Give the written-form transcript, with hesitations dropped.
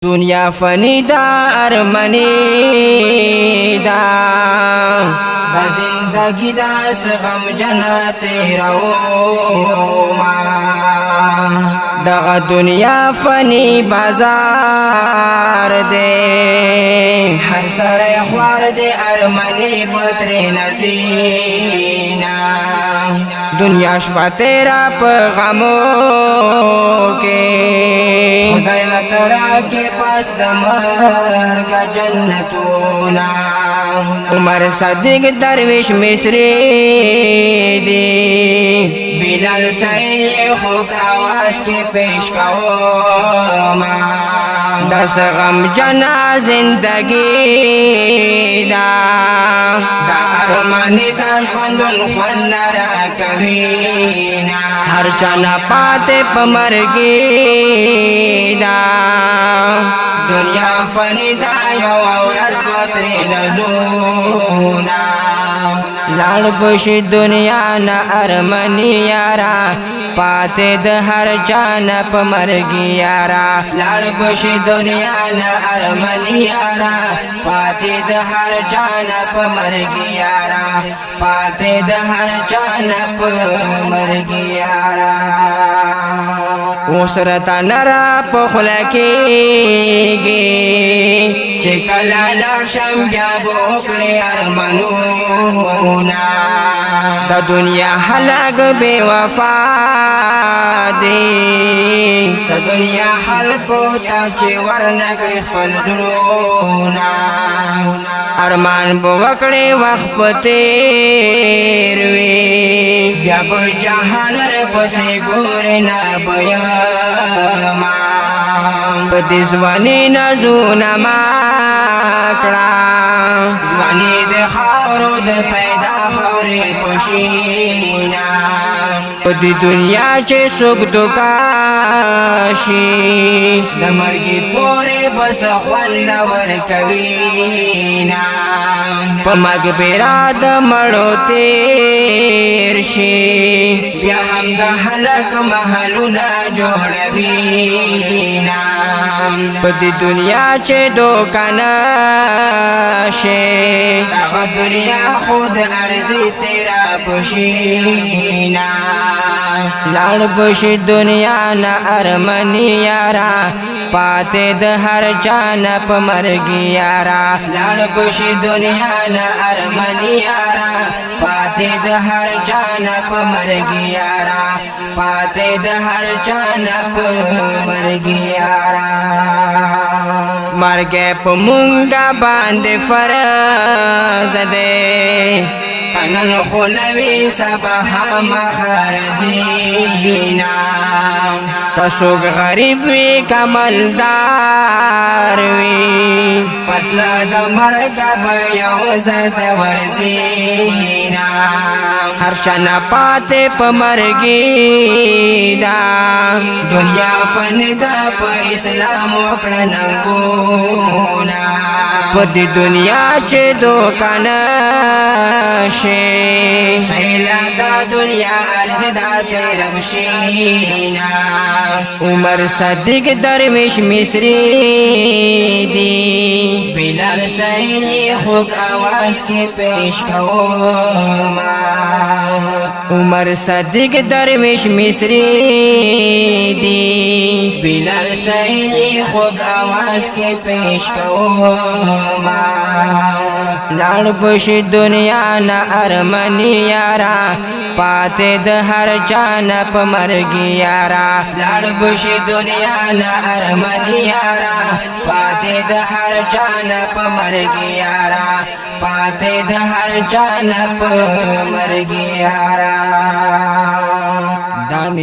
دنیا فانی دا ارمانی دا زندگی دا سغم جنت رو دا دنیا فانی بازار دے ہر سر خوار دے ارمانی فطر نزینا دنیا شپا تیرا پیغامو کے خدای ترا کے پاس دمر کا جنتونا عمر صدیق درویش مصری دی بلال سعید خوف آواز کے پیش کاؤما دس غم جنا زندگی دا ارمانی دا شوندن خون را کوینا ہر چانا پاتے پمرگی دا دنیا فانی دا یو اورز بطری نزونا لڑ پشی دنیا نا ارمنی یارا پاتے د ہر چانا پمرگی یارا لڑ پشی دنیا نا ارمنی یارا پاتے د ہر چانا پمرگی یارا پاتے د ہر چانا پمرگی یارا اسرتا نرا پخلکی گی چکلا لرشم بیا بوکڑی ارمنونا دا دنیا حلق بے وفا دی دا دنیا حلقو تا چی ورنکڑی خفل زرونا ارمان بوکڑی وقت پتیروی بیا بو جہان رپسی گورنا بیاما بدی زوانی نزونا ماکڑا زوانی دے خورو دے پیدا خوری پشینا بدی دنیا چے سک دکاشی دمرگی پورے بس خوال ورکوینا پمگ پیرا دمڑو تیر شی بیا ہم دا حلق محلونا جوڑوینا بدی دنیا چے دوکانا شے دنیا خود عرضی تیرا پشینا لڑ پشی دنیا نا ارمنی یارا پاتے د ہر چانا پمرگی یارا لڑ پشی دنیا نا ارمنی یارا پاتے د ہر چانا پمرگی یارا پاتے د ہر چانا پمرگی یارا مرگے پمونگا باند فرض دے انن خلوی سبحا مخارزینا تسوک غریب وی کمالدار وی پسلا دمرگا بیوزت ورزینا ہر شنا پاتے پمرگی دا دنیا فن دا پا اسلام وکرننگونا پدی دنیا چے دوکانا سیلا دا دنیا عرض دا تیرم شینا عمر صدیق درویش مصری دی بلال سعید خوب آواز کے پیش کوما عمر صدیق درویش مصری دی بلال سعید خوب آواز کے پیش کوما لڑ پشی دنیا نا ارمنی یارا پاتے د ہر چانا پمرگی یارا لڑ پشی دنیا نا ارمنی یارا پاتے د ہر چانا پمرگی یارا پاتے د ہر چانا پمرگی یارا